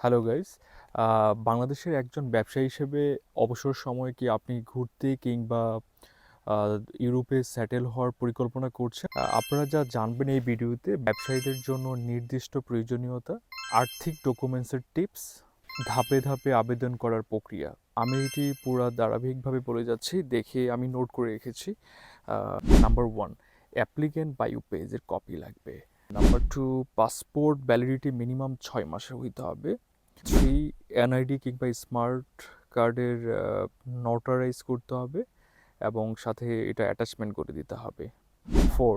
Hello guys. বাংলাদেশের একজন ব্যবসায়ী হিসেবে অবসর সময়ে কি আপনি ঘুরতে কিংবা আ ইউরোপে সেটেল হওয়ার পরিকল্পনা করছেন? আপনারা যা জানবেন এই ভিডিওতে ব্যবসায়ীদের জন্য নির্দিষ্ট প্রয়োজনীয়তা, আর্থিক ডকুমেন্টসের টিপস, ধাপে ধাপে আবেদন করার প্রক্রিয়া। আমি এটি পুরা ধারাবাহিকভাবে বলে যাচ্ছি, দেখে আমি নোট করে রেখেছি। আ নাম্বার 1, অ্যাপ্লিক্যান্ট বায়ো পেজের কপি লাগবে। নাম্বার 2, পাসপোর্ট ভ্যালিডিটি মিনিমাম 6 মাসের হইতে হবে। 3, এনআইডি কিংবা স্মার্ট কার্ডের নোটারাইজ করতে হবে এবং সাথে এটা অ্যাটাচমেন্ট করে দিতে হবে। 4,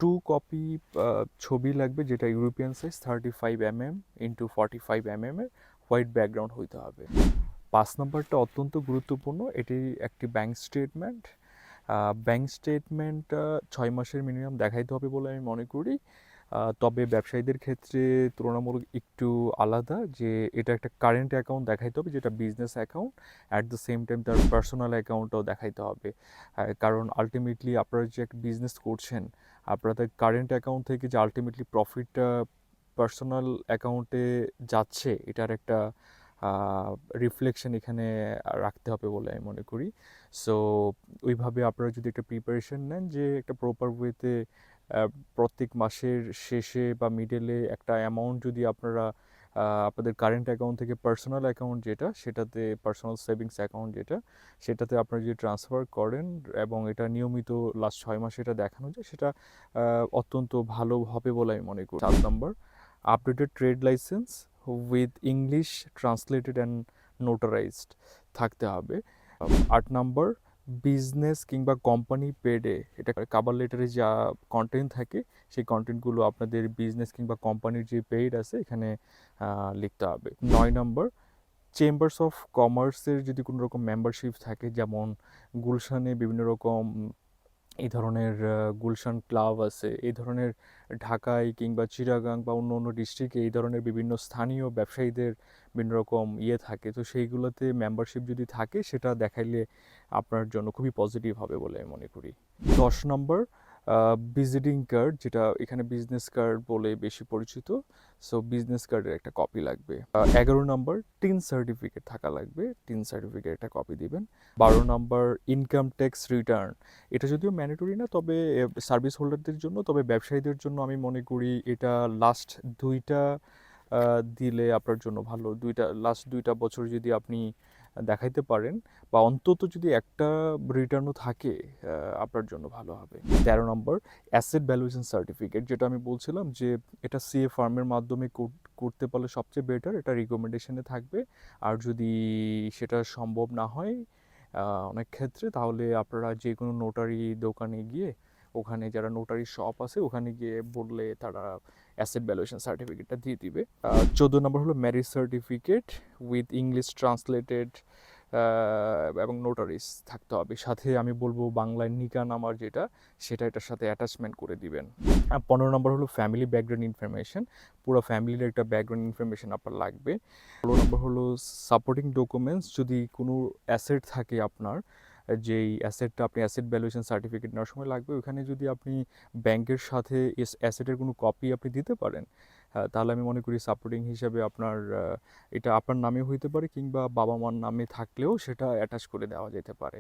2 কপি ছবি লাগবে, যেটা European size 35 mm into 45 mm এর হোয়াইট ব্যাকগ্রাউন্ড হইতে হবে। 5 নম্বরটা অত্যন্ত গুরুত্বপূর্ণ, এটি একটি ব্যাংক স্টেটমেন্ট। ব্যাংক স্টেটমেন্টটা 6 মাসের মিনিমাম দেখাইতে হবে বলে আমি মনে করি। তবে ব্যবসায়ীদের ক্ষেত্রে তুলনামূলক একটু আলাদা, যে এটা একটা কারেন্ট অ্যাকাউন্ট দেখাইতে হবে, যেটা business account. At the same time তার পার্সোনাল অ্যাকাউন্টটাও দেখাইতে হবে। কারণ আলটিমেটলি আপনারা যে একটা বিজনেস করছেন, আপনাদের কারেন্ট অ্যাকাউন্ট থেকে যে আলটিমেটলি প্রফিটটা পার্সোনাল অ্যাকাউন্টে যাচ্ছে, এটার একটা রিফ্লেকশন এখানে রাখতে হবে বলে আমি মনে করি। সো ওইভাবে আপনারা যদি একটা প্রিপারেশন নেন, যে একটা প্রপার ওয়েতে প্রত্যেক মাসের শেষে বা মিডলে একটা অ্যামাউন্ট যদি আপনারা আপনাদের কারেন্ট অ্যাকাউন্ট থেকে পার্সোনাল অ্যাকাউন্ট যেটা, সেটাতে পার্সোনাল সেভিংস অ্যাকাউন্ট যেটা, সেটাতে আপনারা যদি ট্রান্সফার করেন এবং এটা নিয়মিত লাস্ট 6 মাসে এটা দেখানো যায়, সেটা অত্যন্ত ভালো হবে বলে আমি মনে করি। 4 নম্বর, updated trade licence with English translated and notarised থাকতে হবে। 8 নম্বর, বিজনেস কিংবা কোম্পানি পেডে, এটা কাভার লেটারে যা কন্টেন্ট থাকে সেই কন্টেন্টগুলো আপনাদের বিজনেস কিংবা কোম্পানির যে পেইড আছে এখানে লিখতে হবে। 9 নম্বর, চেম্বার্স অফ কমার্সের যদি কোনো রকম মেম্বারশিপ থাকে, যেমন গুলশানে বিভিন্ন রকম এই ধরনের গুলশান ক্লাব আছে, এই ধরনের ঢাকায় কিংবা চিটাগাং বা অন্য অন্য ডিস্ট্রিক্টে এই ধরনের বিভিন্ন স্থানীয় ব্যবসায়ীদের বিভিন্ন রকম থাকে, তো সেইগুলোতে মেম্বারশিপ যদি থাকে সেটা দেখাইলে আপনার জন্য খুবই পজিটিভ হবে বলে আমি মনে করি। 10 নম্বর, ভিজিটিং কার্ড, যেটা এখানে বিজনেস কার্ড বলে বেশি পরিচিত। সো বিজনেস কার্ডের একটা কপি লাগবে। 11 নম্বর, টিন সার্টিফিকেট থাকা লাগবে, টিন সার্টিফিকেট একটা কপি দিবেন। 12 নম্বর, ইনকাম ট্যাক্স রিটার্ন, এটা যদিও ম্যান্ডেটরি না, তবে সার্ভিস হোল্ডারদের জন্য, তবে ব্যবসায়ীদের জন্য আমি মনে করি এটা লাস্ট 2টা দিলে আপনার জন্য ভালো। লাস্ট 2টা বছর যদি আপনি দেখাইতে পারেন, বা অন্তত যদি একটা রিটার্নও থাকে, আপনার জন্য ভালো হবে। 13 নম্বর, অ্যাসেট ভ্যালুয়েশন সার্টিফিকেট, যেটা আমি বলছিলাম যে এটা সিএ ফার্মের মাধ্যমে করতে পারলে সবচেয়ে বেটার, এটা রিকমেন্ডেশনে থাকবে। আর যদি সেটা সম্ভব না হয় অনেক ক্ষেত্রে, তাহলে আপনারা যে কোনো নোটারি দোকানে গিয়ে, ওখানে যারা নোটারি শপ আছে ওখানে গিয়ে বললে তারা অ্যাসেট ভ্যালুয়েশন সার্টিফিকেটটা দিয়ে দিবে। 14 নম্বর হলো marriage certificate with English translated এবং নোটারিস থাকতে হবে। সাথে আমি বলবো বাংলায় নিকানামার যেটা, সেটা এটার সাথে অ্যাটাচমেন্ট করে দিবেন। 15 নম্বর হলো ফ্যামিলি ব্যাকগ্রাউন্ড ইনফরমেশন, পুরো ফ্যামিলির একটা ব্যাকগ্রাউন্ড ইনফরমেশন আপনার লাগবে। 16 নম্বর হলো সাপোর্টিং ডকুমেন্টস, যদি কোনো অ্যাসেট থাকে আপনার, যেই অ্যাসেটটা আপনি অ্যাসেট ভ্যালুয়েশন সার্টিফিকেট নেওয়ার সময় লাগবে, ওখানে যদি আপনি ব্যাংকের সাথে অ্যাসেটের কোনো কপি আপনি দিতে পারেন, তাহলে আমি মনে করি সাপোর্টিং হিসাবে আপনার এটা আপনার নামে হইতে পারে, কিংবা বাবা মার নামে থাকলেও সেটা অ্যাটাচ করে দেওয়া যেতে পারে।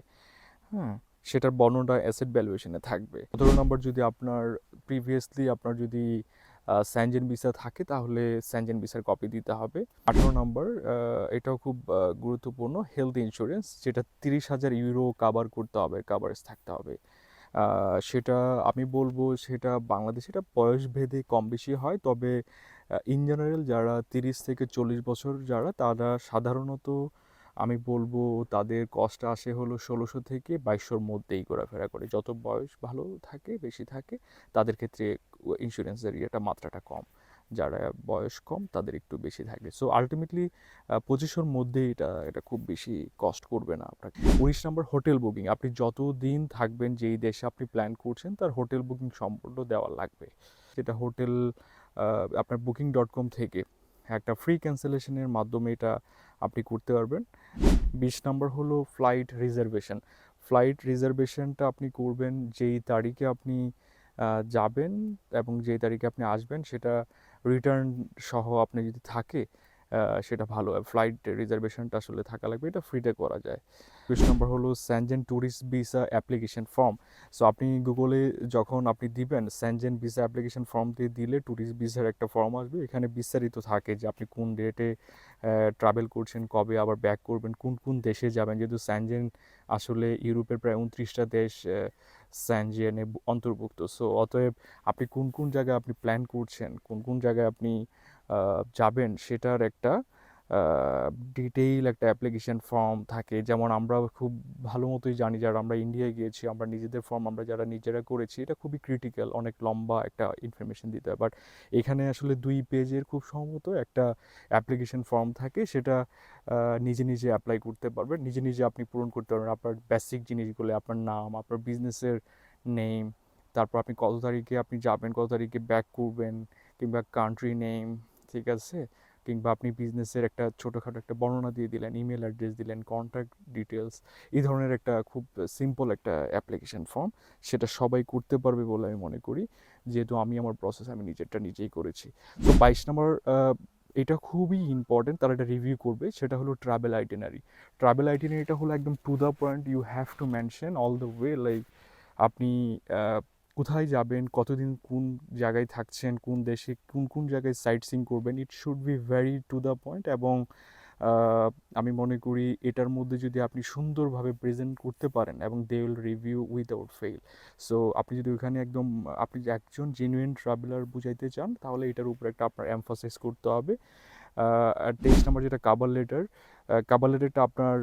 হ্যাঁ, সেটার বর্ণনা অ্যাসেট ভ্যালুয়েশনে থাকবে। 17 নম্বর, যদি আপনার প্রিভিয়াসলি আপনার যদি স্যানজেন ভিসা থাকে, তাহলে স্যানজেন ভিসার কপি দিতে হবে। 18 নম্বর, এটাও খুব গুরুত্বপূর্ণ, হেলথ ইন্স্যুরেন্স, যেটা 30,000 ইউরো কাভার করতে হবে, কাভারেজ থাকতে হবে। সেটা আমি বলবো সেটা বাংলাদেশে এটা বয়স ভেদে কম বেশি হয়, তবে ইন জেনারেল যারা 30 থেকে 40 বছর যারা, তারা সাধারণত আমি বলবো তাদের কস্ট আসে হলো 1600 থেকে 2200-র মধ্যেই ঘোরাফেরা করে। যত বয়স ভালো থাকে, বেশি থাকে, তাদের ক্ষেত্রে ইন্স্যুরেন্সের মাত্রাটা কম। যারা বয়স কম তাদের একটু বেশি থাকে। সো আলটিমেটলি 2500-র মধ্যেই এটা খুব বেশি কস্ট করবে না আপনাকে। 19 নম্বর, হোটেল বুকিং, আপনি যত দিন থাকবেন, যেই দেশে আপনি প্ল্যান করছেন, তার হোটেল বুকিং সম্পূর্ণ দেওয়া লাগবে। যেটা হোটেল আপনার booking.com থেকে একটা ফ্রি ক্যান্সেলেশনের মাধ্যমে এটা আপনি করতে পারবেন। 20 নম্বর হলো ফ্লাইট রিজার্ভেশন। ফ্লাইট রিজার্ভেশনটা আপনি করবেন যেই তারিখে আপনি যাবেন এবং যেই তারিখে আপনি আসবেন, সেটা রিটার্ন সহ আপনি যদি থাকে, সেটা ভালো। ফ্লাইট রিজার্ভেশনটা আসলে থাকা লাগবে, এটা ফ্রিতে করা যায়। ২০ নম্বর হলো Schengen tourist visa application form. So আপনি গুগলে যখন আপনি দিবেন সেনজেন ভিসা অ্যাপ্লিকেশন ফর্ম দিয়ে দিলে ট্যুরিস্ট ভিসার একটা ফর্ম আসবে। এখানে বিস্তারিত থাকে যে আপনি কোন ডেটে ট্রাভেল করছেন, কবে আবার ব্যাক করবেন, কোন কোন দেশে যাবেন। যেহেতু সেনজেন আসলে ইউরোপের প্রায় ২৯টা দেশ সেনজেনে অন্তর্ভুক্ত। সো অতএব আপনি কোন কোন জায়গায় আপনি প্ল্যান করছেন, কোন কোন জায়গায় আপনি যাবেন, সেটার একটা ডিটেইল একটা অ্যাপ্লিকেশন ফর্ম থাকে। যেমন আমরা খুব ভালো মতোই জানি, যারা আমরা ইন্ডিয়ায় গিয়েছি, আমরা নিজেদের ফর্ম আমরা যারা নিজেরা করেছি, এটা খুবই ক্রিটিক্যাল, অনেক লম্বা একটা ইনফরমেশন দিতে হয়। বাট এখানে আসলে ২ পেজের খুব সম্ভবত একটা অ্যাপ্লিকেশন ফর্ম থাকে, সেটা নিজে নিজে অ্যাপ্লাই করতে পারবেন, নিজে নিজে আপনি পূরণ করতে পারবেন। আপনার বেসিক জিনিসগুলো, আপনার নাম, আপনার বিজনেসের নেম, তারপর আপনি কত তারিখে আপনি যাবেন, কত তারিখে ব্যাক করবেন, কিংবা কান্ট্রি নেম, ঠিক আছে, কিংবা আপনি বিজনেসের একটা ছোটোখাটো একটা বর্ণনা দিয়ে দিলেন, ইমেল অ্যাড্রেস দিলেন, কন্ট্যাক্ট ডিটেলস, এই ধরনের একটা খুব সিম্পল একটা অ্যাপ্লিকেশন ফর্ম। সেটা সবাই করতে পারবে বলে আমি মনে করি, যেহেতু আমি আমার প্রসেস আমি নিজেরটা নিজেই করেছি। তো ২২ নম্বর, এটা খুবই ইম্পর্টেন্ট, তারা এটা রিভিউ করবে, সেটা হলো ট্রাভেল আইটিনারি। ট্রাভেল আইটিনারিটা হলো একদম to the point, you have to mention all the way, like আপনি কোথায় যাবেন, কতদিন কোন জায়গায় থাকছেন, কোন দেশে কোন কোন জায়গায় সাইট সিইং করবেন, it should be very two the point. এবং আমি মনে করি এটার মধ্যে যদি আপনি সুন্দরভাবে প্রেজেন্ট করতে পারেন, এবং they will review without fail. So আপনি যদি ওইখানে একদম আপনি যে একজন জেনুইন ট্রাভেলার বুঝাইতে চান, তাহলে এটার উপর একটা আপনার এমফাসিস করতে হবে। আর ২৩ নম্বর যেটা কাভার লেটার, কাভার লেটারটা আপনার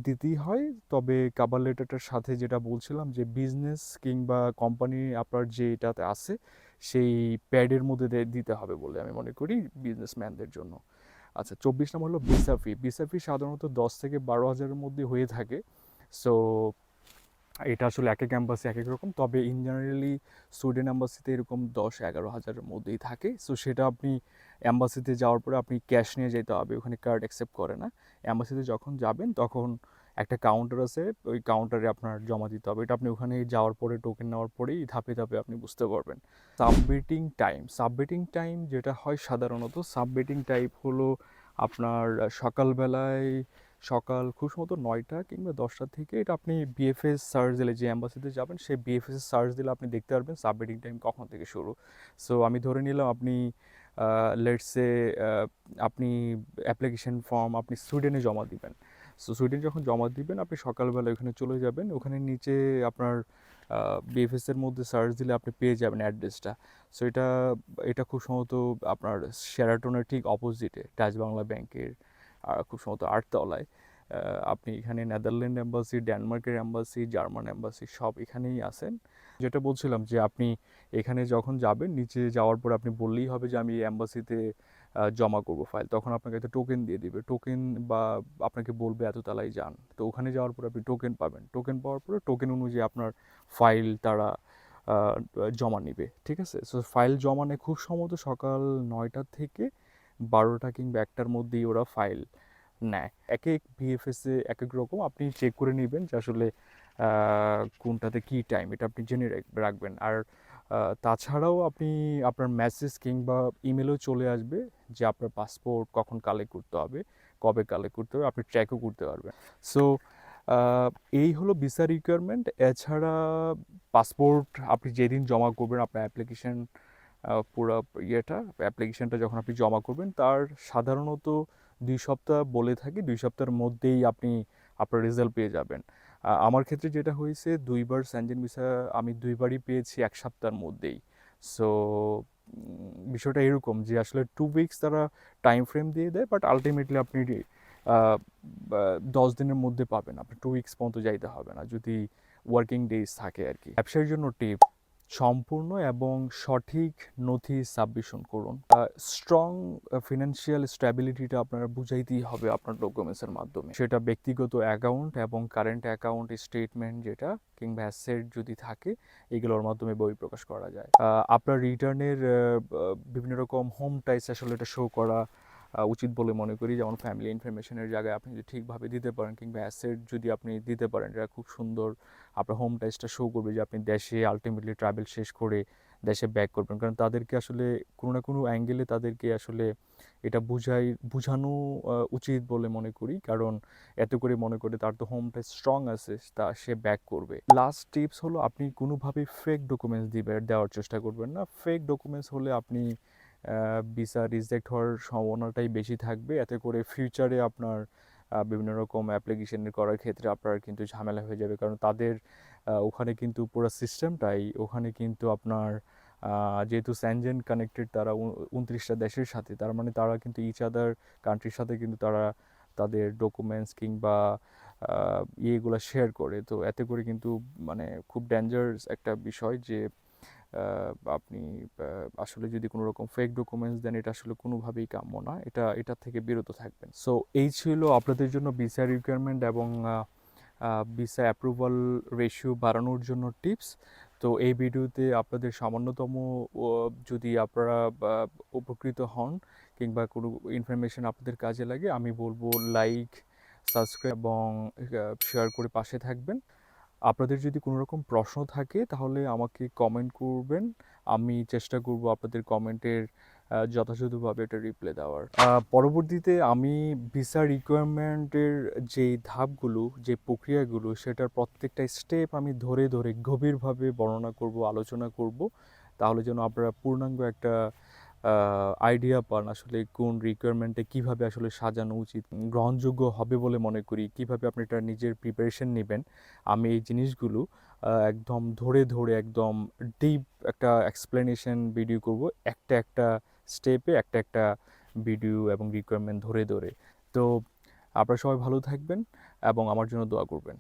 দিতেই হয়। তবে কাভার লেটারটার সাথে যেটা বলছিলাম, যে বিজনেস কিংবা কোম্পানি আপনার যেটাতে আছে সেই প্যাডের মধ্যে দিতে হবে বলে আমি মনে করি বিজনেসম্যানদের জন্য। আচ্ছা, ২৪ নম্বর হলো ভিসা ফি। ভিসা ফি সাধারণত ১০ থেকে ১২,০০০-এর মধ্যে হয়ে থাকে। সো এটা আসলে এক এক অ্যাম্বাসি এক এক রকম, তবে ইন জেনারেলি সুইডেন অ্যাম্বাসিতে এরকম ১০-১১ হাজারের মধ্যেই থাকে। সো সেটা আপনি অ্যাম্বাসিতে যাওয়ার পরে আপনি ক্যাশ নিয়ে যেতে হবে, ওখানে কার্ড অ্যাকসেপ্ট করে না। অ্যাম্বাসিতে যখন যাবেন তখন একটা কাউন্টার আছে, ওই কাউন্টারে আপনার জমা দিতে হবে। এটা আপনি ওখানে যাওয়ার পরে টোকেন নেওয়ার পরেই ধাপে ধাপে আপনি বুঝতে পারবেন। সাবমিটিং টাইম যেটা হয় সাধারণত, সাবমিটিং টাইপ হলো আপনার সকালবেলায়, সকাল খুব সম্ভবত ৯টা কিংবা ১০টা থেকে, এটা আপনি বিএফএস সার্চ দিলে, যে অ্যাম্বাসিতে যাবেন সেই বিএফএস সার্চ দিলে আপনি দেখতে পারবেন সাবমিটিং টাইম কখন থেকে শুরু। সো আমি ধরে নিলাম আপনি লেটস সে আপনি অ্যাপ্লিকেশন ফর্ম আপনি সুইডেনে জমা দিবেন। সো সুইডেন যখন জমা দিবেন, আপনি সকালবেলা ওখানে চলে যাবেন, ওখানে নিচে আপনার বিএফএস এর মধ্যে সার্চ দিলে আপনি পেয়ে যাবেন অ্যাড্রেসটা। সো এটা এটা খুব সম্ভবত আপনার শেরাটনের ঠিক অপোজিটে, ডাচ বাংলা ব্যাংকের খুব সম্ভবত ৮ তলায়। আপনি এখানে নেদারল্যান্ড এম্বাসি, ডেনমার্কের এম্বাসি, জার্মান এম্বাসি সব এখানেই আছেন। যেটা বলছিলাম যে আপনি এখানে যখন যাবেন, নিচে যাওয়ার পর আপনি বললেই হবে যে আমি এম্বাসিতে জমা করব ফাইল, তখন আপনাকে একটা টোকেন দিয়ে দিবে। টোকেন বা আপনাকে বলবে এত তালায় যান, তো ওখানে যাওয়ার পর আপনি টোকেন পাবেন। টোকেন পাওয়ার পরে টোকেন অনুযায়ী আপনার ফাইল তারা জমা নিবে, ঠিক আছে। সো ফাইল জমা নেয় খুব সম্ভবত সকাল ৯টা থেকে ১২টা কিংবা ১টার মধ্যেই ওরা ফাইল নেয়। এক এক বিএফএসে এক এক রকম, আপনি চেক করে নেবেন যে আসলে কোনটাতে কী টাইম, এটা আপনি জেনে রাখবেন। আর তাছাড়াও আপনি আপনার মেসেজ কিংবা ইমেলও চলে আসবে যে আপনার পাসপোর্ট কখন কালেক্ট করতে হবে, কবে কালেক্ট করতে হবে, আপনি ট্র্যাকও করতে পারবেন। সো এই হলো ভিসা রিকোয়ারমেন্ট। এছাড়া পাসপোর্ট আপনি যেদিন জমা করবেন, আপনার অ্যাপ্লিকেশন পুরো অ্যাপ্লিকেশনটা যখন আপনি জমা করবেন, তার সাধারণত ২ সপ্তাহ বলে থাকি, ২ সপ্তাহের মধ্যেই আপনি আপনার রেজাল্ট পেয়ে যাবেন। আমার ক্ষেত্রে যেটা হয়েছে, ২ বার সেনজেন ভিসা আমি ২ বারই পেয়েছি ১ সপ্তাহের মধ্যেই। সো বিষয়টা এরকম যে আসলে 2 উইকস তারা টাইম ফ্রেম দিয়ে দেয়, বাট আলটিমেটলি আপনি ১০ দিনের মধ্যে পাবেন। আপনার 2 উইকস পর্যন্ত যাইতে হবে না, যদি ওয়ার্কিং ডেজ থাকে আর কি। ব্যবসার জন্য টিপ: সম্পূর্ণ এবং সঠিক নথি সাবমিশন করুন। স্ট্রং ফিনান্সিয়াল স্ট্যাবিলিটিটা আপনার বুঝাইতেই হবে আপনার ডকুমেন্টসের মাধ্যমে। সেটা ব্যক্তিগত অ্যাকাউন্ট এবং কারেন্ট অ্যাকাউন্ট স্টেটমেন্ট যেটা, কিংবা অ্যাসেট যদি থাকে, এগুলোর মাধ্যমে বই প্রকাশ করা যায়। আপনার রিটার্নের বিভিন্ন রকম হোম টাইস আসলে এটা শো করা উচিত বলে মনে করি। যেমন ফ্যামিলি ইনফরমেশনের জায়গায় আপনি যদি ঠিকভাবে দিতে পারেন, কিংবা অ্যাসেট যদি আপনি দিতে পারেন, এটা খুব সুন্দর আপনার হোম টাইসটা শো করবে যে আপনি দেশে আলটিমেটলি ট্রাভেল শেষ করে দেশে ব্যাক করবেন। কারণ তাদেরকে আসলে কোনো না কোনো অ্যাঙ্গেলে তাদেরকে আসলে এটা বুঝানো উচিত বলে মনে করি। কারণ এতে করে মনে করে তার তো হোমটা স্ট্রং আছে, সে ব্যাক করবে। লাস্ট টিপস হলো আপনি কোনোভাবেই ফেক ডকুমেন্টস দেওয়ার চেষ্টা করবেন না। ফেক ডকুমেন্টস হলে আপনি ভিসা রিজেক্ট হওয়ার সম্ভাবনাটাই বেশি থাকবে। এতে করে ফিউচারে আপনার বিভিন্ন রকম অ্যাপ্লিকেশন করার ক্ষেত্রে আপনার কিন্তু ঝামেলা হয়ে যাবে। কারণ তাদের ওখানে কিন্তু পুরো সিস্টেমটাই ওখানে কিন্তু আপনার যেহেতু স্যানজেন কানেক্টেড তারা 29টা দেশের সাথে, তার মানে তারা কিন্তু ইচ আদার কান্ট্রির সাথে কিন্তু তারা তাদের ডকুমেন্টস কিংবা ইয়েগুলো শেয়ার করে। তো এতে করে কিন্তু মানে খুব ডেঞ্জারাস একটা বিষয় যে আপনি আসলে যদি কোনো রকম ফেক ডকুমেন্টস দেন, এটা আসলে কোনোভাবেই কাম্য না। এটা থেকে বিরত থাকবেন। সো এই ছিল আপনাদের জন্য ভিসা রিকোয়ারমেন্ট এবং ভিসা অ্যাপ্রুভাল রেশিও বাড়ানোর জন্য টিপস। তো এই ভিডিওতে আপনাদের সামান্যতম যদি আপনারা উপকৃত হন কিংবা কোনো ইনফরমেশন আপনাদের কাজে লাগে, আমি বলবো লাইক, সাবস্ক্রাইব এবং শেয়ার করে পাশে থাকবেন। আপনাদের যদি কোনো রকম প্রশ্ন থাকে তাহলে আমাকে কমেন্ট করবেন। আমি চেষ্টা করব আপনাদের কমেন্টের যথাযথভাবে এটা রিপ্লাই দেওয়ার। পরবর্তীতে আমি ভিসা রিকোয়ারমেন্টের যে ধাপগুলো, যে প্রক্রিয়াগুলো, সেটার প্রত্যেকটা স্টেপ আমি ধরে ধরে গভীরভাবে বর্ণনা করব, আলোচনা করব। তাহলে যেন আপনারা পূর্ণাঙ্গ একটা আইডিয়া পান আসলে কোন রিকোয়ারমেন্টে কীভাবে আসলে সাজানো উচিত, গ্রহণযোগ্য হবে বলে মনে করি, কীভাবে আপনি এটা নিজের প্রিপারেশন নেবেন। আমি এই জিনিসগুলো একদম ধরে ধরে একদম ডিপ একটা এক্সপ্লেনেশন ভিডিও করব, একটা একটা স্টেপে একটা একটা ভিডিও এবং রিকোয়ারমেন্ট ধরে ধরে। তো আপনারা সবাই ভালো থাকবেন এবং আমার জন্য দোয়া করবেন।